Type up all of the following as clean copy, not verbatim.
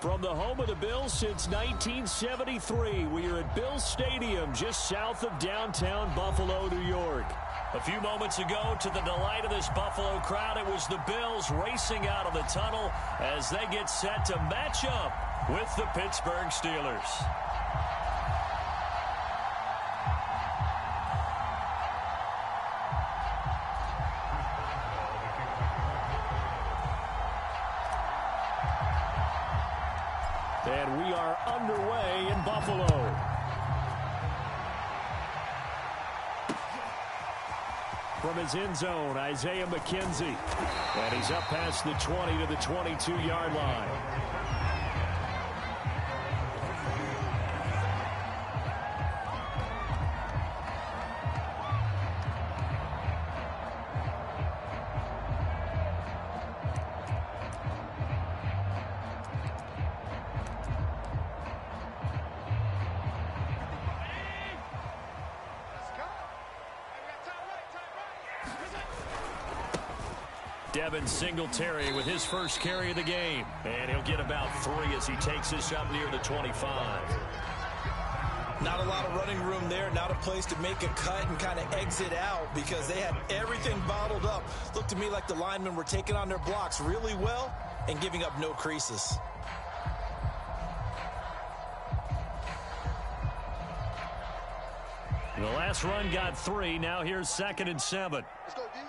From the home of the Bills since 1973, we are at Bills Stadium just south of downtown Buffalo, New York. A few moments ago, to the delight of this Buffalo crowd, it was the Bills racing out of the tunnel as they get set to match up with the Pittsburgh Steelers. And we are underway in Buffalo. From his end zone, Isaiah McKenzie. And he's up past the 20 to the 22-yard line. Devin Singletary with his first carry of the game. And he'll get about 3 as he takes this up near the 25. Not a lot of running room there. Not a place to make a cut and kind of exit out because they had everything bottled up. Looked to me like the linemen were taking on their blocks really well and giving up no creases. The last run got 3. Now here's 2nd and 7. Let's go, D.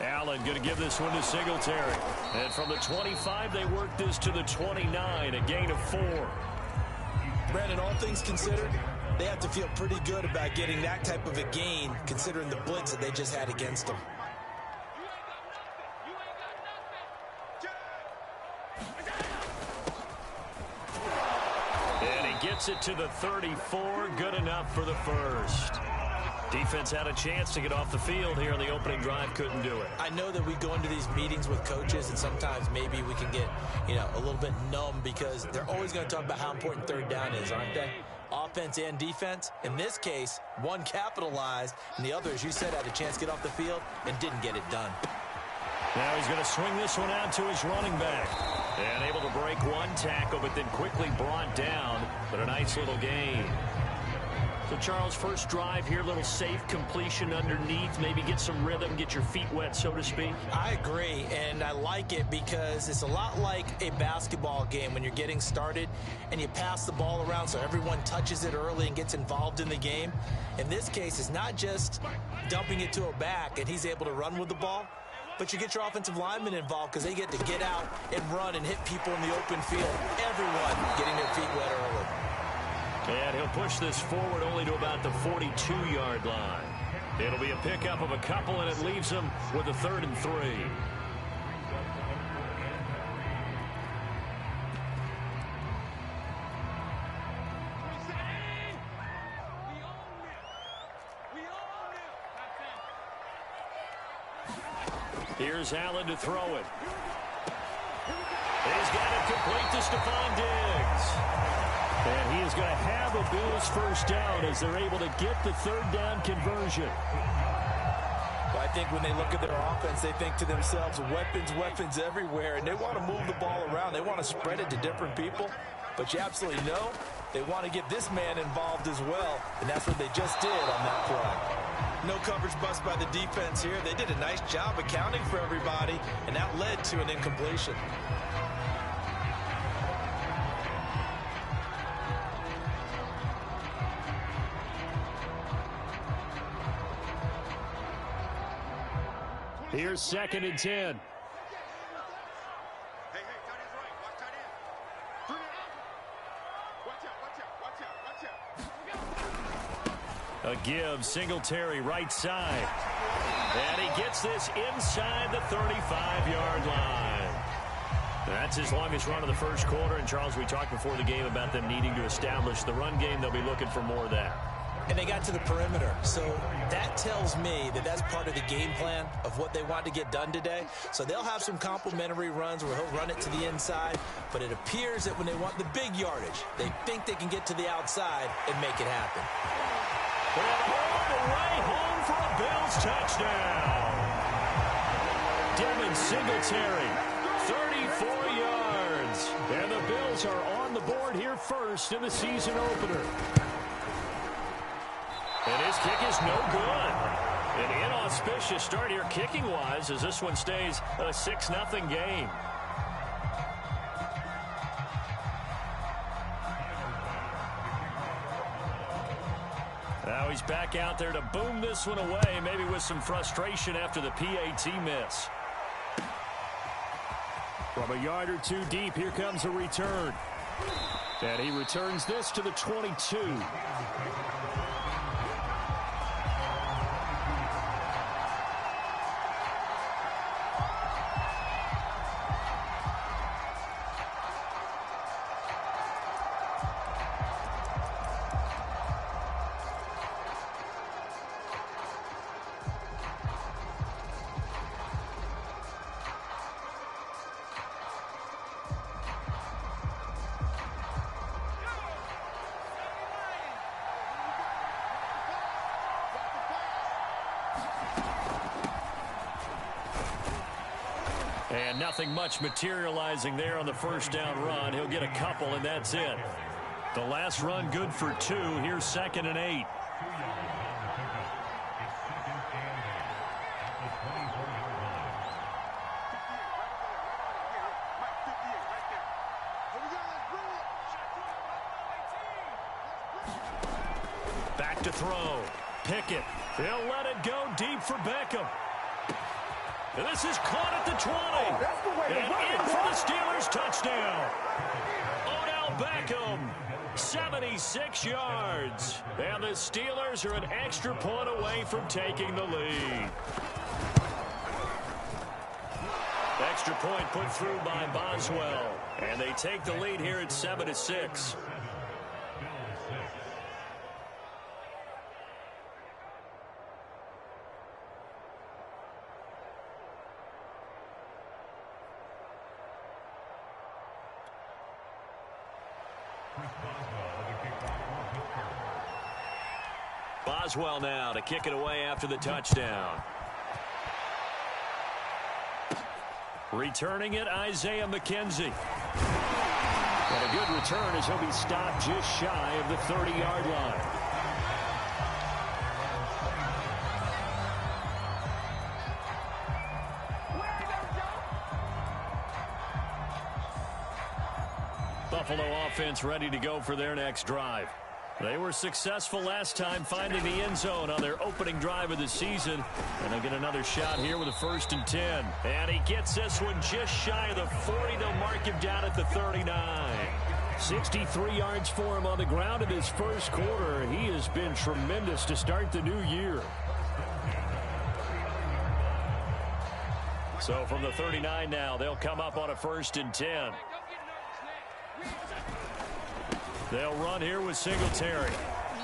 Allen going to give this one to Singletary. And from the 25, they work this to the 29, a gain of 4. Brandon, all things considered, they have to feel pretty good about getting that type of a gain considering the blitz that they just had against them. And he gets it to the 34, good enough for the first. Defense had a chance to get off the field here in the opening drive, couldn't do it. I know that we go into these meetings with coaches and sometimes maybe we can get, a little bit numb because they're always going to talk about how important third down is, aren't they? Offense and defense. In this case, one capitalized and the other, as you said, had a chance to get off the field and didn't get it done. Now he's going to swing this one out to his running back. And able to break one tackle, but then quickly brought down. But a nice little gain. So, Charles, first drive here, little safe completion underneath, maybe get some rhythm, get your feet wet, so to speak. I agree, and I like it because it's a lot like a basketball game when you're getting started and you pass the ball around so everyone touches it early and gets involved in the game. In this case, it's not just dumping it to a back and he's able to run with the ball, but you get your offensive linemen involved because they get to get out and run and hit people in the open field. Everyone getting their feet wet early. And he'll push this forward only to about the 42-yard line. It'll be a pickup of a couple, and it leaves them with a 3rd and 3. Here's Allen to throw it. He's got it complete to Stephon Diggs. And he is going to have a Bills first down as they're able to get the 3rd down conversion. Well, I think when they look at their offense, they think to themselves, weapons everywhere, and they want to move the ball around. They want to spread it to different people, but you absolutely know they want to get this man involved as well, and that's what they just did on that play. No coverage bust by the defense here. They did a nice job accounting for everybody, and that led to an incompletion. Here's 2nd and 10. Hey, tight end's right. Watch tight end. Bring it out. Watch out. A give, Singletary right side. And he gets this inside the 35-yard line. That's his longest run of the first quarter. And, Charles, we talked before the game about them needing to establish the run game. They'll be looking for more of that. And they got to the perimeter. So that tells me that that's part of the game plan of what they want to get done today. So they'll have some complimentary runs where he'll run it to the inside. But it appears that when they want the big yardage, they think they can get to the outside and make it happen. And all the way home for a Bills touchdown. Devin Singletary, 34 yards. And the Bills are on the board here first in the season opener. And his kick is no good. An inauspicious start here kicking-wise as this one stays a 6-0 game. Now he's back out there to boom this one away, maybe with some frustration after the PAT miss. From a yard or two deep, here comes a return. And he returns this to the 22. And nothing much materializing there on the first down run. He'll get a couple, and that's it. The last run good for 2. Here's 2nd and 8. Back to throw. Pickett. They'll let it go deep for Beckham. And this is caught at the 20. And in for the Steelers touchdown. Odell Beckham, 76 yards. And the Steelers are an extra point away from taking the lead. Extra point put through by Boswell. And they take the lead here at 7-6. Boswell now to kick it away after the touchdown. Returning it, Isaiah McKenzie. And a good return as he'll be stopped just shy of the 30-yard line. Buffalo offense ready to go for their next drive. They were successful last time finding the end zone on their opening drive of the season. And they'll get another shot here with a 1st and 10. And he gets this one just shy of the 40. They'll mark him down at the 39. 63 yards for him on the ground in his first quarter. He has been tremendous to start the new year. So from the 39 now, they'll come up on a 1st and 10. They'll run here with Singletary.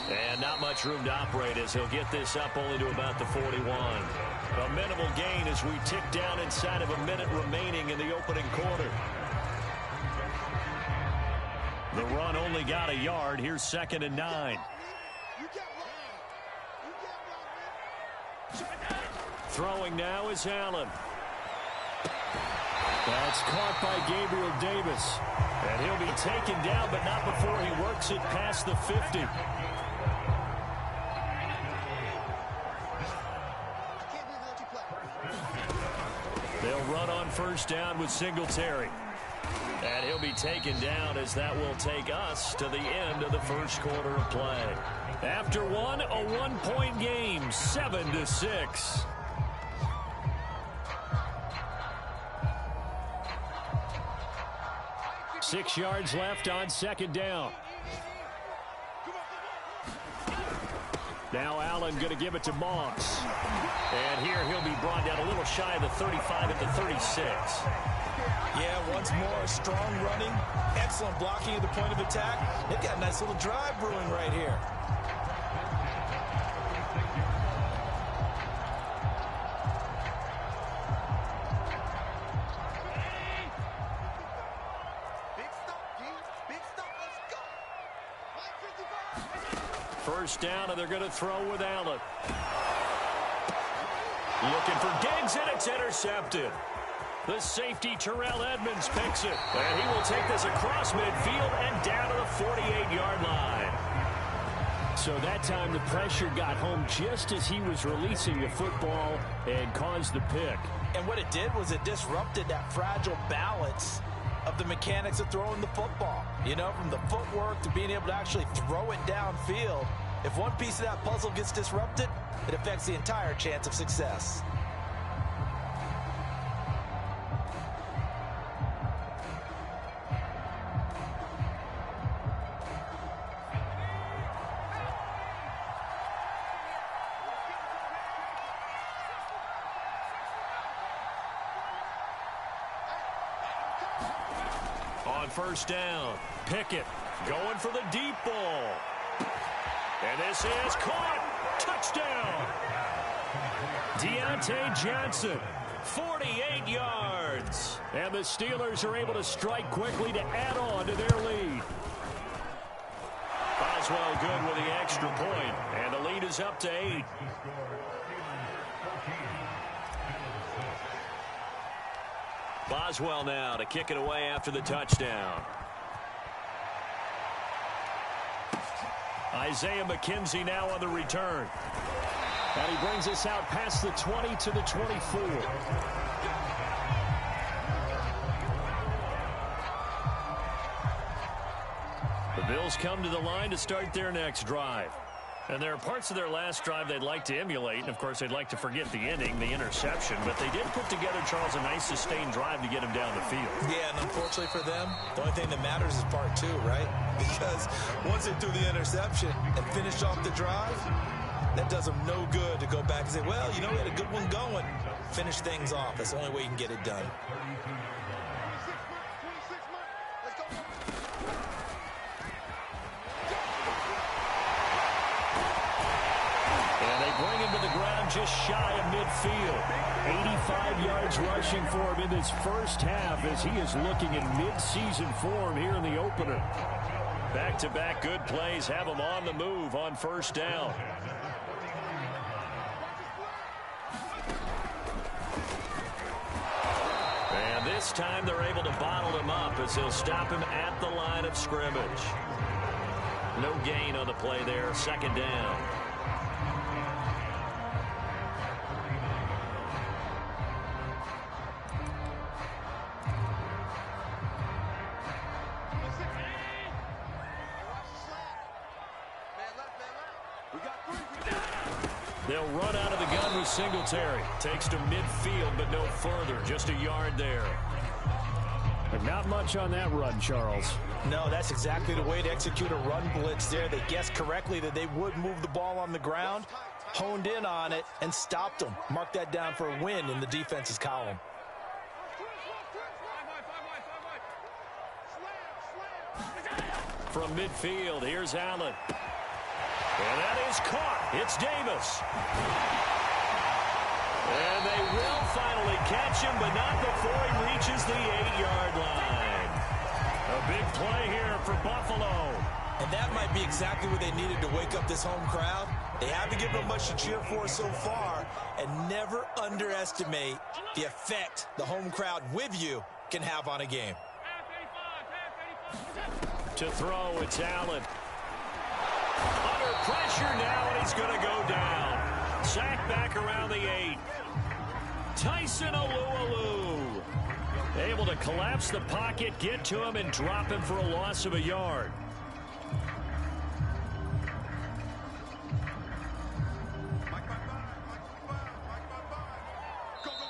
And not much room to operate as he'll get this up only to about the 41. A minimal gain as we tick down inside of a minute remaining in the opening quarter. The run only got a yard. Here's 2nd and 9. Throwing now is Allen. That's caught by Gabriel Davis. And he'll be taken down, but not before he works it past the 50. They'll run on 1st down with Singletary. And he'll be taken down as that will take us to the end of the first quarter of play. After one, a one-point game, 7-6. Six yards left on 2nd down. Now Allen going to give it to Moss. And here he'll be brought down a little shy of the 35 at the 36. Yeah, once more, strong running, excellent blocking at the point of attack. They've got a nice little drive brewing right here. First down, and they're going to throw with Allen. Looking for Diggs, and it's intercepted. The safety, Terrell Edmonds, picks it. And he will take this across midfield and down to the 48-yard line. So that time the pressure got home just as he was releasing the football and caused the pick. And what it did was it disrupted that fragile balance of the mechanics of throwing the football. You know, from the footwork to being able to actually throw it downfield. If one piece of that puzzle gets disrupted, it affects the entire chance of success. On first down, Pickett going for the deep ball. And this is caught. Touchdown. Deontay Johnson, 48 yards. And the Steelers are able to strike quickly to add on to their lead. Boswell good with the extra point, and the lead is up to 8. Boswell now to kick it away after the touchdown. Isaiah McKenzie now on the return. And he brings us out past the 20 to the 24. The Bills come to the line to start their next drive. And there are parts of their last drive they'd like to emulate. And, of course, they'd like to forget the inning, the interception. But they did put together, Charles, a nice sustained drive to get him down the field. Yeah, and unfortunately for them, the only thing that matters is part 2, right? Because once they threw the interception and finished off the drive, that does them no good to go back and say, well, you know, we had a good one going. Finish things off. That's the only way you can get it done. Bring him to the ground just shy of midfield. 85 yards rushing for him in this first half as he is looking in mid-season form here in the opener. Back-to-back good plays have him on the move on first down. And this time they're able to bottle him up as they'll stop him at the line of scrimmage. No gain on the play there, second down. They'll run out of the gun with Singletary. Takes to midfield, but no further. Just a yard there. But not much on that run, Charles. No, that's exactly the way to execute a run blitz there. They guessed correctly that they would move the ball on the ground, honed in on it, and stopped them. Mark that down for a win in the defense's column. From midfield, here's Allen. And that is caught. It's Davis. And they will finally catch him, but not before he reaches the 8-yard line. A big play here for Buffalo. And that might be exactly what they needed to wake up this home crowd. They haven't given them much to cheer for so far, and never underestimate the effect the home crowd with you can have on a game. To throw, it's Allen. Under pressure now, and he's going to go down. Sacked back around the 8. Tyson Alualu able to collapse the pocket, get to him, and drop him for a loss of a yard.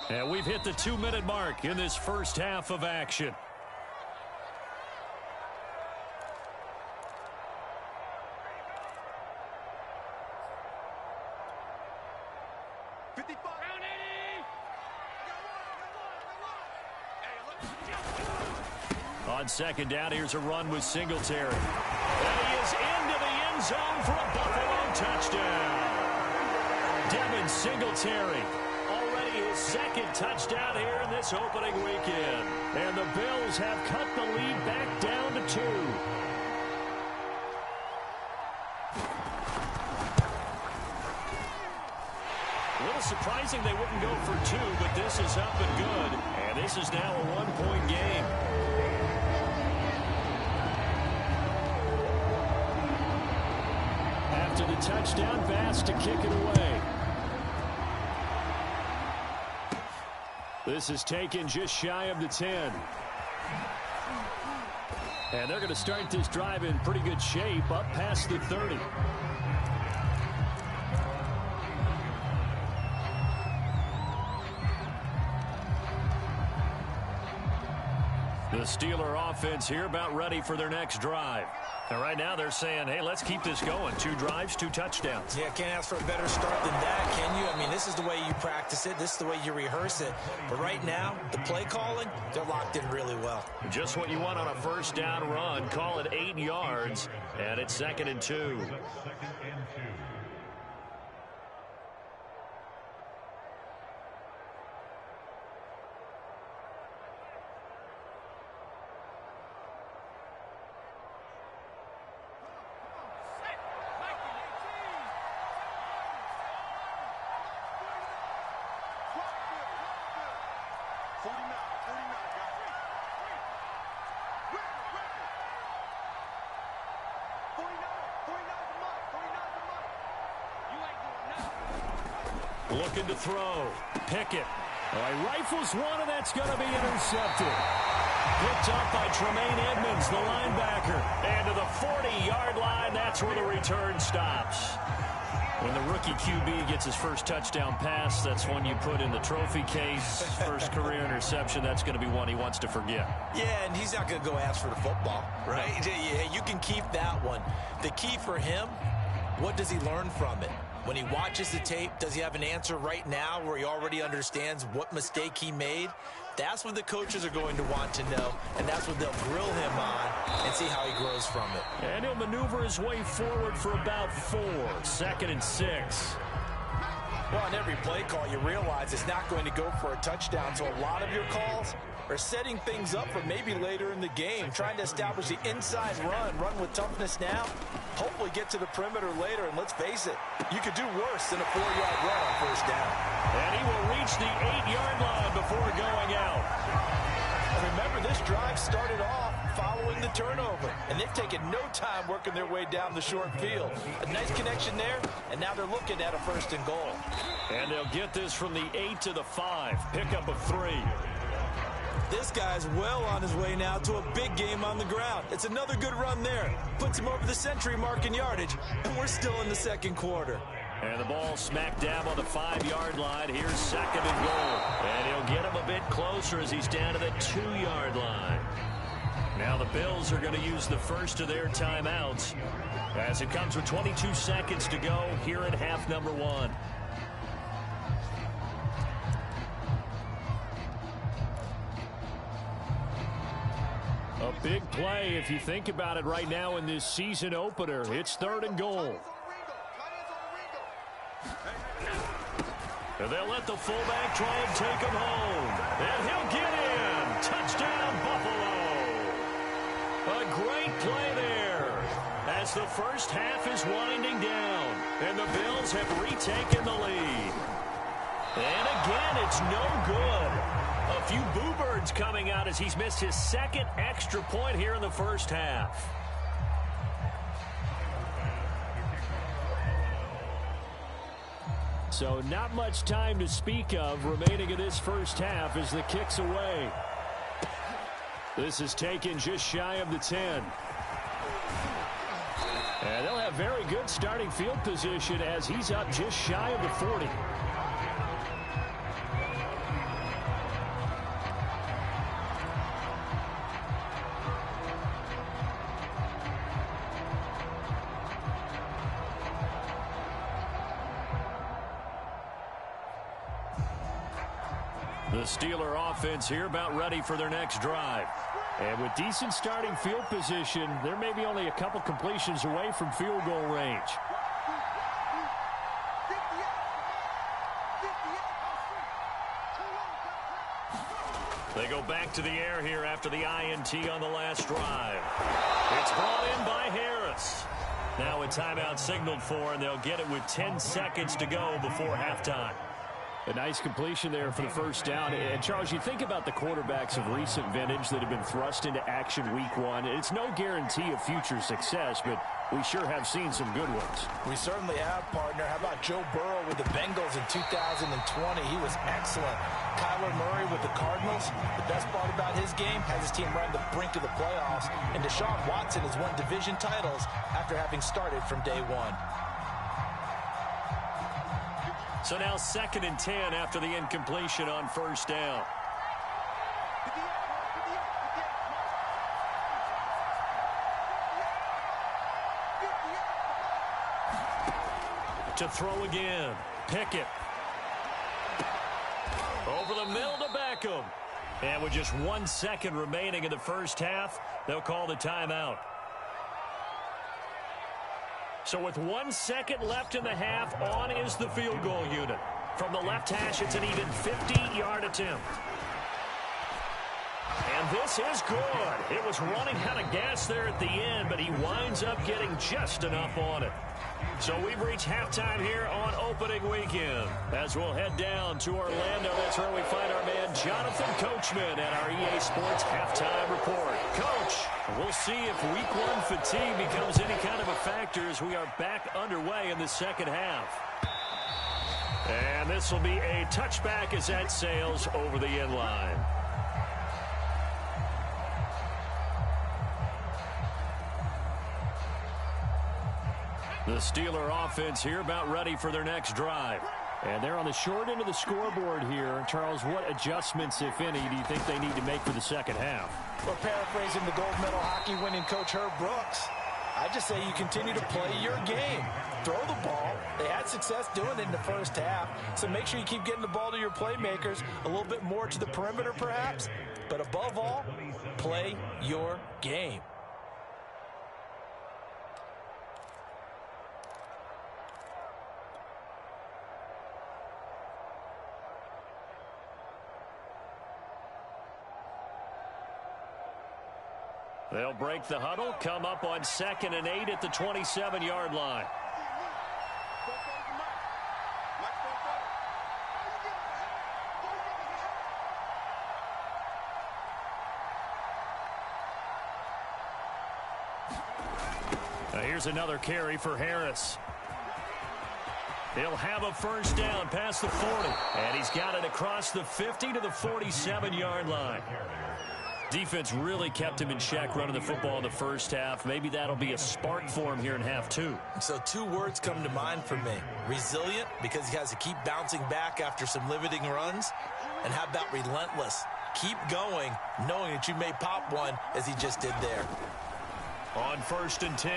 And we've hit the 2-minute mark in this first half of action. On second down, here's a run with Singletary. And he is into the end zone for a Buffalo touchdown. Devin Singletary, already his second touchdown here in this opening weekend. And the Bills have cut the lead back down to 2. A little surprising they wouldn't go for 2, but this is up and good. And this is now a one-point game. After the touchdown pass to kick it away. This is taken just shy of the 10. And they're going to start this drive in pretty good shape, up past the 30. The Steeler offense here about ready for their next drive. And right now they're saying, hey, let's keep this going. 2 drives, 2 touchdowns. Yeah, can't ask for a better start than that, can you? I mean, this is the way you practice it. This is the way you rehearse it. But right now, the play calling, they're locked in really well. Just what you want on a first down run. Call it 8 yards, and it's 2nd and 2. Looking to throw. Pickett. Oh, he rifles one, and that's going to be intercepted. Picked up by Tremaine Edmonds, the linebacker. And to the 40-yard line, that's where the return stops. When the rookie QB gets his first touchdown pass, that's one you put in the trophy case. First career interception, that's going to be one he wants to forget. Yeah, and he's not going to go ask for the football, right? Yeah, you can keep that one. The key for him, what does he learn from it? When he watches the tape, does he have an answer right now where he already understands what mistake he made? That's what the coaches are going to want to know, and that's what they'll grill him on and see how he grows from it. And he'll maneuver his way forward for about 4. 2nd and 6. Well, on every play call, you realize it's not going to go for a touchdown, so a lot of your calls are setting things up for maybe later in the game, trying to establish the inside run with toughness now, hopefully get to the perimeter later, and let's face it, you could do worse than a 4-yard run on first down. And he will reach the 8-yard line before going out. And remember, this drive started off following the turnover, and they've taken no time working their way down the short field. A nice connection there, and now they're looking at a 1st and goal. And they'll get this from the 8 to the 5. Pickup of 3. This guy's well on his way now to a big game on the ground. It's another good run there. Puts him over the century mark in yardage, and we're still in the 2nd quarter. And the ball smack dab on the 5-yard line. Here's 2nd and goal. And he'll get him a bit closer as he's down to the 2-yard line. Now the Bills are going to use the first of their timeouts as it comes with 22 seconds to go here in half number 1. A big play if you think about it right now in this season opener. It's 3rd and goal. And they'll let the fullback try and take him home. And he'll get in. Touchdown, Buffalo. A great play there as the first half is winding down. And the Bills have retaken the lead. And again, it's no good. A few boo birds coming out as he's missed his 2nd extra point here in the first half. So not much time to speak of remaining in this first half as the kick's away. This is taken just shy of the 10. And they'll have very good starting field position as he's up just shy of the 40. The Steeler offense here about ready for their next drive. And with decent starting field position, they're maybe only a couple completions away from field goal range. They go back to the air here after the INT on the last drive. It's brought in by Harris. Now a timeout signaled for, and they'll get it with 10 seconds to go before halftime. A nice completion there for the first down. And, Charles, you think about the quarterbacks of recent vintage that have been thrust into action week one. It's no guarantee of future success, but we sure have seen some good ones. We certainly have, partner. How about Joe Burrow with the Bengals in 2020? He was excellent. Kyler Murray with the Cardinals. The best part about his game has his team right on the brink of the playoffs. And Deshaun Watson has won division titles after having started from day one. So now 2nd and 10 after the incompletion on first down. To throw again. Pickett. Over the middle to Beckham. And with just 1 second remaining in the first half, they'll call the timeout. So with 1 second left in the half, on is the field goal unit. From the left hash, it's an even 50-yard attempt. And this is good. It was running out of gas there at the end, but he winds up getting just enough on it. So we've reached halftime here on opening weekend. As we'll head down to Orlando, that's where we find our man Jonathan Coachman at our EA Sports Halftime Report. Coach, we'll see if week one fatigue becomes any kind of a factor as we are back underway in the second half. And this will be a touchback as that sails over the end line. The Steeler offense here about ready for their next drive. And they're on the short end of the scoreboard here. Charles, what adjustments, if any, do you think they need to make for the second half? Well, paraphrasing the gold medal hockey winning coach Herb Brooks, I just say you continue to play your game. Throw the ball. They had success doing it in the first half, so make sure you keep getting the ball to your playmakers, a little bit more to the perimeter perhaps, but above all, play your game. They'll break the huddle, come up on 2nd and 8 at the 27-yard line. Now here's another carry for Harris. He'll have a first down past the 40. And he's got it across the 50 to the 47-yard line. Defense really kept him in check running the football in the first half. Maybe that'll be a spark for him here in half two. So 2 words come to mind for me. Resilient, because he has to keep bouncing back after some limiting runs. And how about relentless? Keep going, knowing that you may pop one as he just did there. On 1st and 10,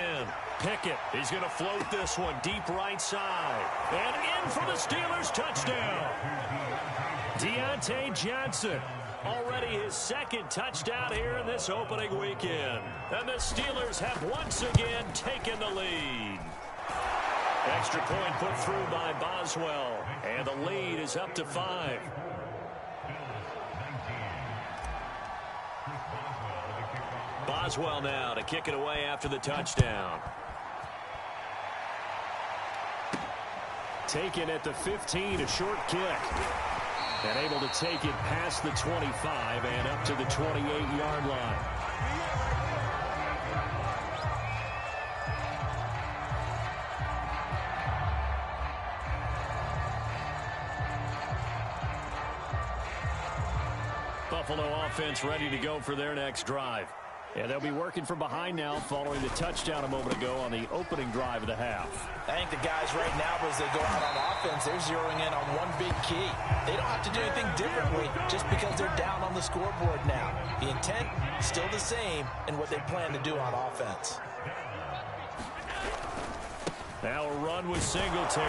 Pickett is going to float this one deep right side. And in for the Steelers touchdown. Deontay Johnson. Already his 2nd touchdown here in this opening weekend. And the Steelers have once again taken the lead. Extra point put through by Boswell. And the lead is up to 5. Boswell now to kick it away after the touchdown. Taken at the 15, a short kick. And able to take it past the 25 and up to the 28-yard line. Buffalo offense ready to go for their next drive. And they'll be working from behind now following the touchdown a moment ago on the opening drive of the half. I think the guys right now, as they go out on offense, they're zeroing in on one big key. They don't have to do anything differently just because they're down on the scoreboard now. The intent still the same in what they plan to do on offense. Now a run with Singletary.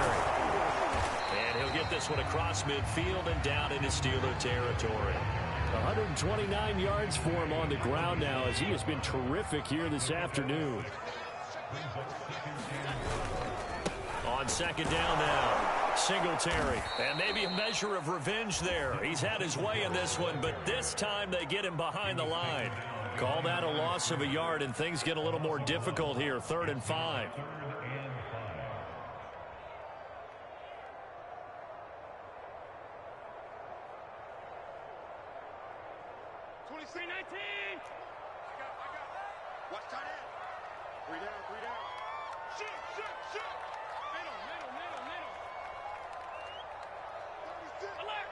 And he'll get this one across midfield and down into Steeler territory. 129 yards for him on the ground now as he has been terrific here this afternoon. On 2nd down now, Singletary. And maybe a measure of revenge there. He's had his way in this one, but this time they get him behind the line. Call that a loss of a yard, and things get a little more difficult here. 3rd and 5. 23, 19. I got. Watch tight end. 3 down, 3 down. Shoot. Middle. Alert.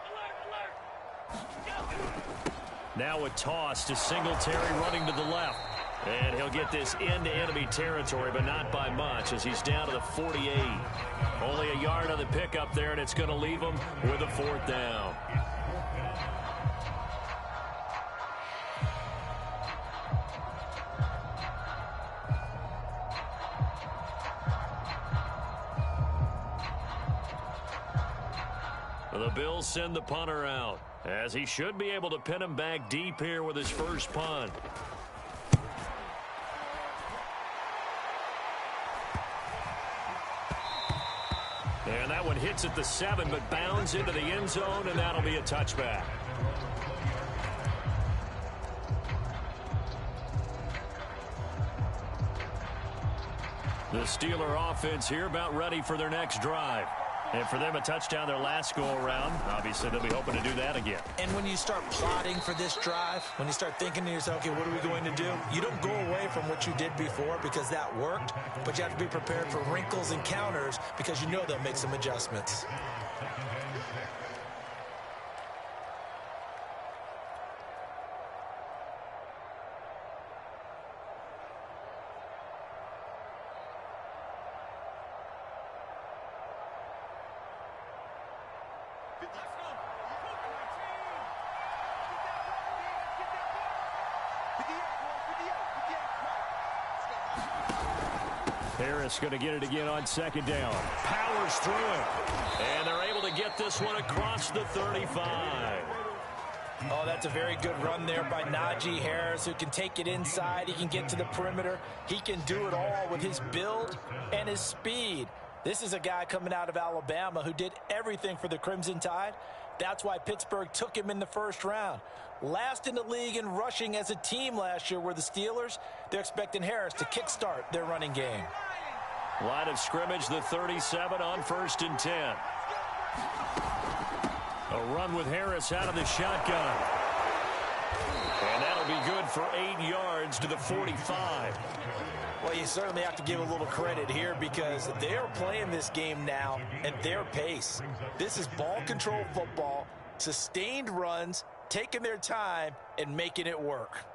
Now a toss to Singletary running to the left. And he'll get this into enemy territory, but not by much as he's down to the 48. Only a yard on the pickup there, and it's going to leave him with a 4th down. The Bills send the punter out, as he should be able to pin him back deep here with his first punt. And that one hits at the 7, but bounds into the end zone, and that'll be a touchback. The Steeler offense here about ready for their next drive. And for them, a touchdown their last go-around. Obviously, they'll be hoping to do that again. And when you start plotting for this drive, when you start thinking to yourself, okay, what are we going to do? You don't go away from what you did before because that worked, but you have to be prepared for wrinkles and counters because you know they'll make some adjustments. Harris going to get it again on 2nd down. Powers through it. And they're able to get this one across the 35. Oh, that's a very good run there by Najee Harris, who can take it inside. He can get to the perimeter. He can do it all with his build and his speed. This is a guy coming out of Alabama who did everything for the Crimson Tide. That's why Pittsburgh took him in the 1st round. Last in the league in rushing as a team last year were the Steelers. They're expecting Harris to kickstart their running game. Line of scrimmage, the 37 on 1st and 10. A run with Harris out of the shotgun. And that'll be good for 8 yards to the 45. Well, you certainly have to give a little credit here because they're playing this game now at their pace. This is ball control football, sustained runs, taking their time and making it work.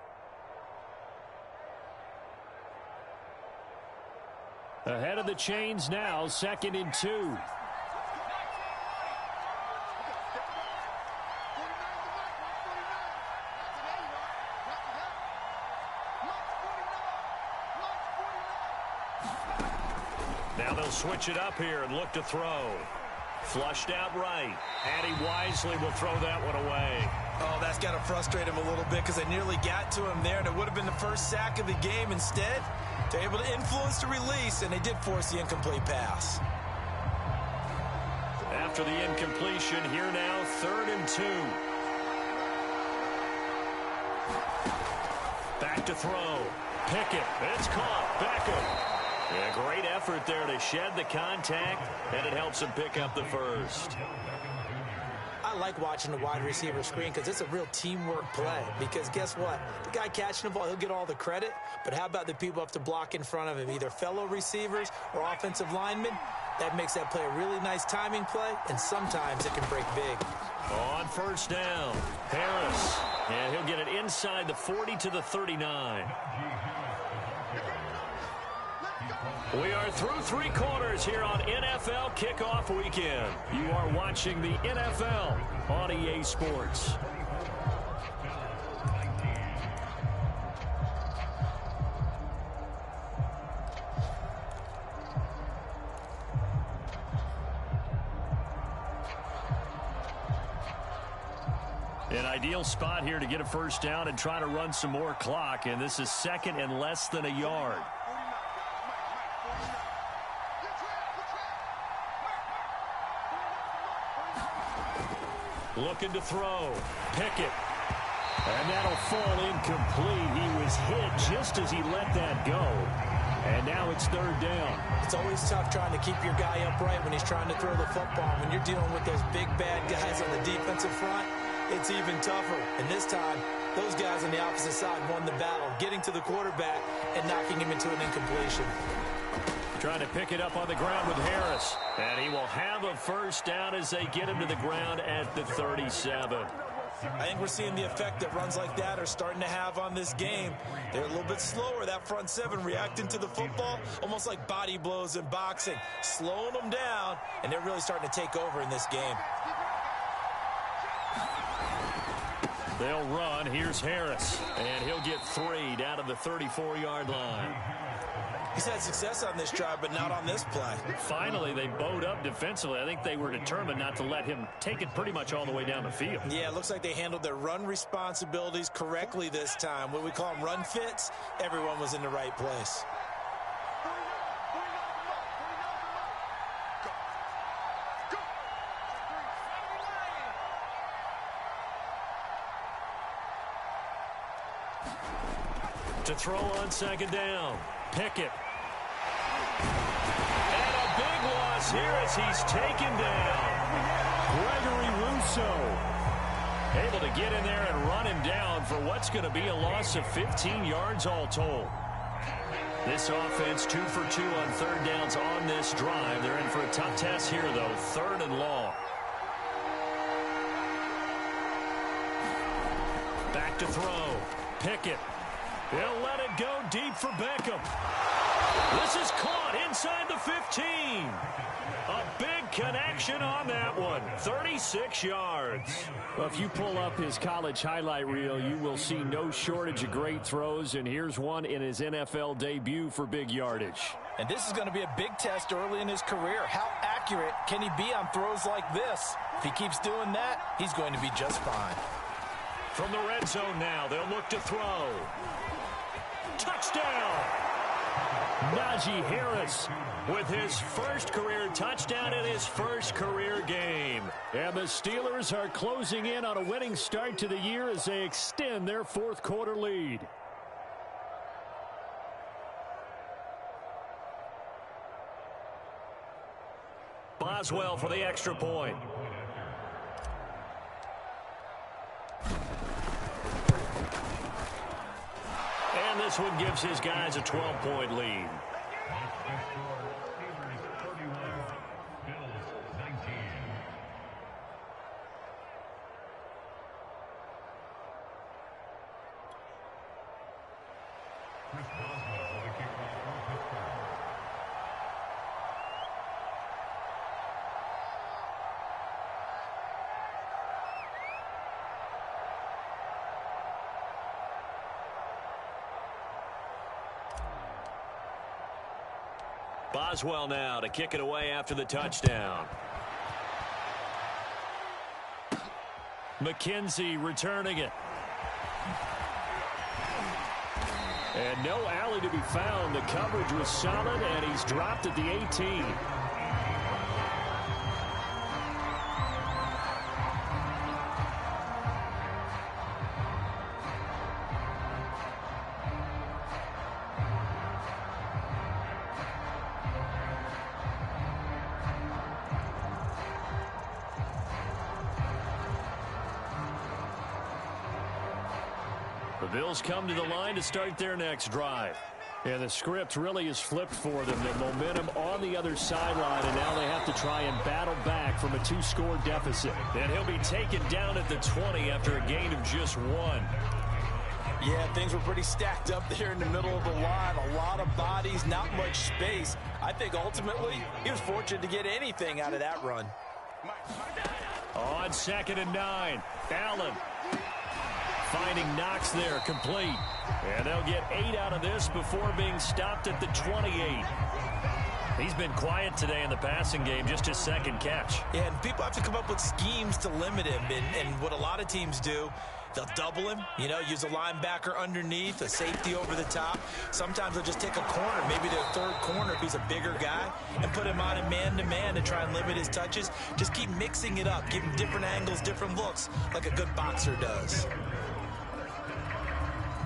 Ahead of the chains now, 2nd and 2. Now they'll switch it up here and look to throw. Flushed out right. And he wisely will throw that one away. Oh, that's got to frustrate him a little bit because they nearly got to him there, and it would have been the first sack of the game. Instead, they're able to influence the release, and they did force the incomplete pass. After the incompletion, here now, 3rd and 2. Back to throw. Pickett. It's caught. Beckham. Yeah, great effort there to shed the contact, and it helps him pick up the 1st. I like watching the wide receiver screen because it's a real teamwork play. Because guess what? The guy catching the ball, he'll get all the credit. But how about the people up to block in front of him, either fellow receivers or offensive linemen? That makes that play a really nice timing play, and sometimes it can break big. On 1st down, Harris. And he'll get it inside the 40 to the 39. We are through 3 quarters here on NFL Kickoff Weekend. You are watching the NFL on EA Sports. An ideal spot here to get a 1st down and try to run some more clock, and this is 2nd and less than a yard. Looking to throw. Pickett. And that'll fall incomplete. He was hit just as he let that go. And now it's 3rd down. It's always tough trying to keep your guy upright when he's trying to throw the football. When you're dealing with those big, bad guys on the defensive front, it's even tougher. And this time, those guys on the opposite side won the battle, getting to the quarterback and knocking him into an incompletion. Trying to pick it up on the ground with Harris. And he will have a first down as they get him to the ground at the 37. I think we're seeing the effect that runs like that are starting to have on this game. They're a little bit slower, that front seven, reacting to the football, almost like body blows in boxing, slowing them down, and they're really starting to take over in this game. They'll run. Here's Harris, and he'll get 3 down to the 34-yard line. He's had success on this drive, but not on this play. Finally, they bowed up defensively. I think they were determined not to let him take it pretty much all the way down the field. Yeah, it looks like they handled their run responsibilities correctly this time. What we call them run fits, everyone was in the right place. To throw on second down, Pickett. And a big loss here as he's taken down. Gregory Rousseau able to get in there and run him down for what's going to be a loss of 15 yards all told. This offense 2 for 2 on third downs on this drive. They're in for a tough test here, though, 3rd and long. Back to throw. Pickett. He'll let it go deep for Beckham. This is caught inside the 15. A big connection on that one. 36 yards. Well, if you pull up his college highlight reel, you will see no shortage of great throws, and here's one in his NFL debut for big yardage. And this is going to be a big test early in his career. How accurate can he be on throws like this? If he keeps doing that, he's going to be just fine. From the red zone now, they'll look to throw. Touchdown! Najee Harris with his first career touchdown in his first career game. And the Steelers are closing in on a winning start to the year as they extend their 4th quarter lead. Boswell for the extra point. And this one gives his guys a 12-point lead. Boswell now to kick it away after the touchdown. McKenzie returning it. And no alley to be found. The coverage was solid, and he's dropped at the 18. The Bills come to the line to start their next drive. And the script really is flipped for them. The momentum on the other sideline, and now they have to try and battle back from a 2-score deficit. And he'll be taken down at the 20 after a gain of just 1. Yeah, things were pretty stacked up there in the middle of the line. A lot of bodies, not much space. I think ultimately he was fortunate to get anything out of that run. On 2nd and 9, Allen finding Knox there, complete. And they'll get 8 out of this before being stopped at the 28. He's been quiet today in the passing game, just his 2nd catch. Yeah, and people have to come up with schemes to limit him. And what a lot of teams do, they'll double him, use a linebacker underneath, a safety over the top. Sometimes they'll just take a corner, maybe their 3rd corner if he's a bigger guy, and put him on a man-to-man to try and limit his touches. Just keep mixing it up, give him different angles, different looks, like a good boxer does.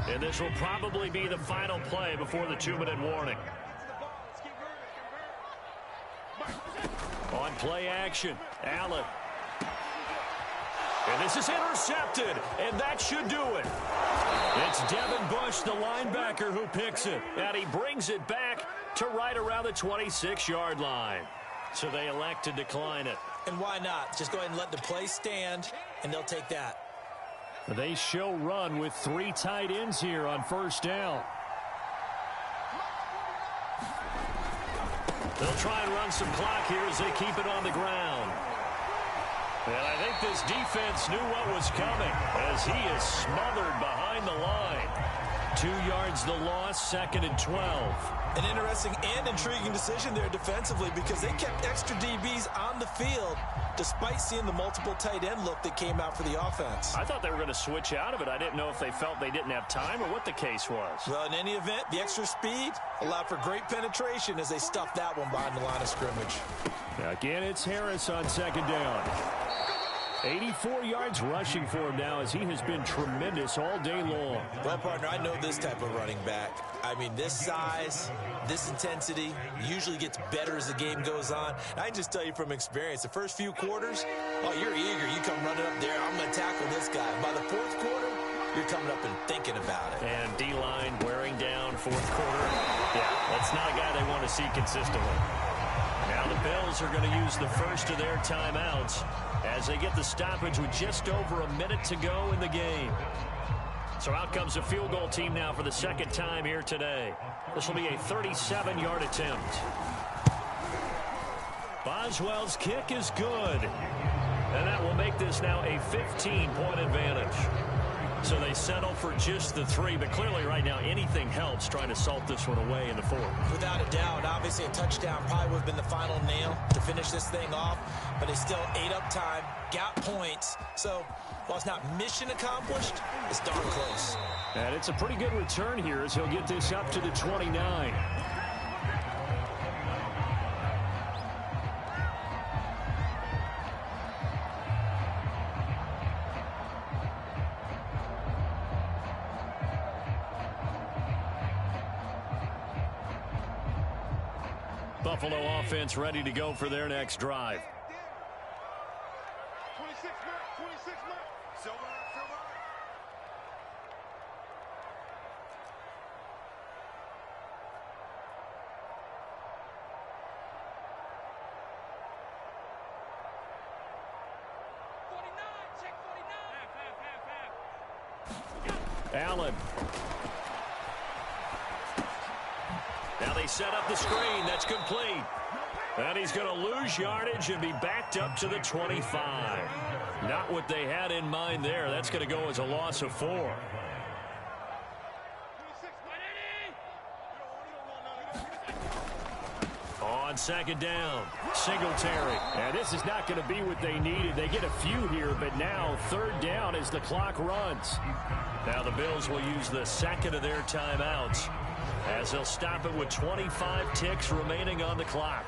And this will probably be the final play before the 2-minute warning. On play action, Allen. And this is intercepted, and that should do it. It's Devin Bush, the linebacker, who picks it. And he brings it back to right around the 26-yard line. So they elect to decline it. And why not? Just go ahead and let the play stand, and they'll take that. They show run with 3 tight ends here on first down. They'll try and run some clock here as they keep it on the ground. And I think this defense knew what was coming as he is smothered behind the line. 2 yards the loss, 2nd and 12. An interesting and intriguing decision there defensively because they kept extra DBs on the field despite seeing the multiple tight end look that came out for the offense. I thought they were going to switch out of it. I didn't know if they felt they didn't have time or what the case was. Well, in any event, the extra speed allowed for great penetration as they stuffed that one behind the line of scrimmage. Again, it's Harris on 2nd down. 84 yards rushing for him now as he has been tremendous all day long. Well, partner, I know this type of running back. I mean, this size, this intensity usually gets better as the game goes on. I can just tell you from experience, the first few quarters, oh, you're eager. You come running up there, I'm going to tackle this guy. By the 4th quarter, you're coming up and thinking about it. And D-line wearing down 4th quarter. Yeah, that's not a guy they want to see consistently. Now the Bills are going to use the first of their timeouts as they get the stoppage with just over a minute to go in the game. So out comes a field goal team now for the 2nd time here today. This will be a 37-yard attempt. Boswell's kick is good. And that will make this now a 15-point advantage. So they settle for just the 3, but clearly right now anything helps trying to salt this one away in the 4th. Without a doubt, obviously a touchdown probably would have been the final nail to finish this thing off, but they still ate up time, got points. So while it's not mission accomplished, it's darn close. And it's a pretty good return here as he'll get this up to the 29. Buffalo offense ready to go for their next drive. 26 Mike, 26 Mike. Silver. Allen. Now they set up the screen. That's complete. And he's going to lose yardage and be backed up to the 25. Not what they had in mind there. That's going to go as a loss of 4. On 2nd down, Singletary. And this is not going to be what they needed. They get a few here, but now 3rd down as the clock runs. Now the Bills will use the 2nd of their timeouts as they'll stop it with 25 ticks remaining on the clock.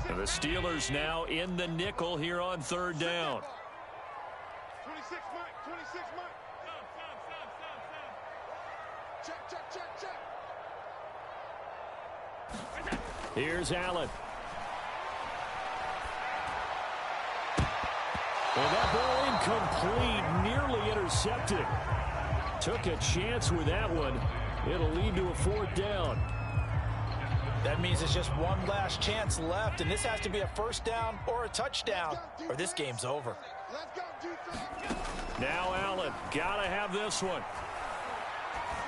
The Steelers now in the nickel here on 3rd down. 26 Mike, 26 Mike. Check. Here's Allen. Well, that ball incomplete, nearly intercepted. Took a chance with that one. It'll lead to a 4th down. That means it's just one last chance left, and this has to be a 1st down or a touchdown, or this game's over. Let's go, defense. Now Allen, gotta have this one.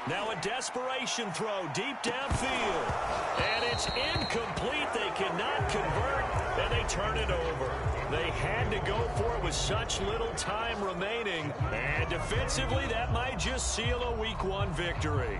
Now a desperation throw deep downfield. And it's incomplete. They cannot convert, and they turn it over. They had to go for it with such little time remaining. And defensively, that might just seal a Week 1 victory.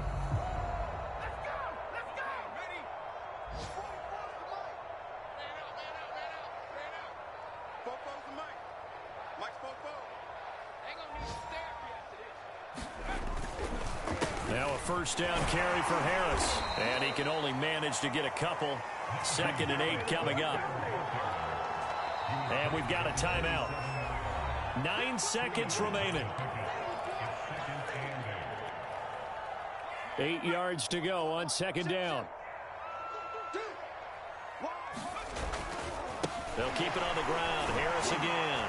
Now a 1st down carry for Harris. And he can only manage to get a couple. 2nd and 8 coming up. And we've got a timeout. 9 seconds remaining. 8 yards to go on 2nd down. They'll keep it on the ground. Harris again.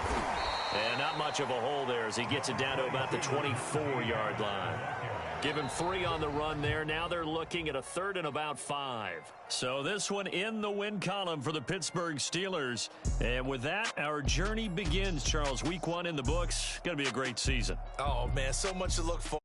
And not much of a hole there as he gets it down to about the 24-yard line. Give him 3 on the run there. Now they're looking at a 3rd and about 5. So this one in the win column for the Pittsburgh Steelers. And with that, our journey begins, Charles. Week 1 in the books. Going to be a great season. Oh, man, so much to look forward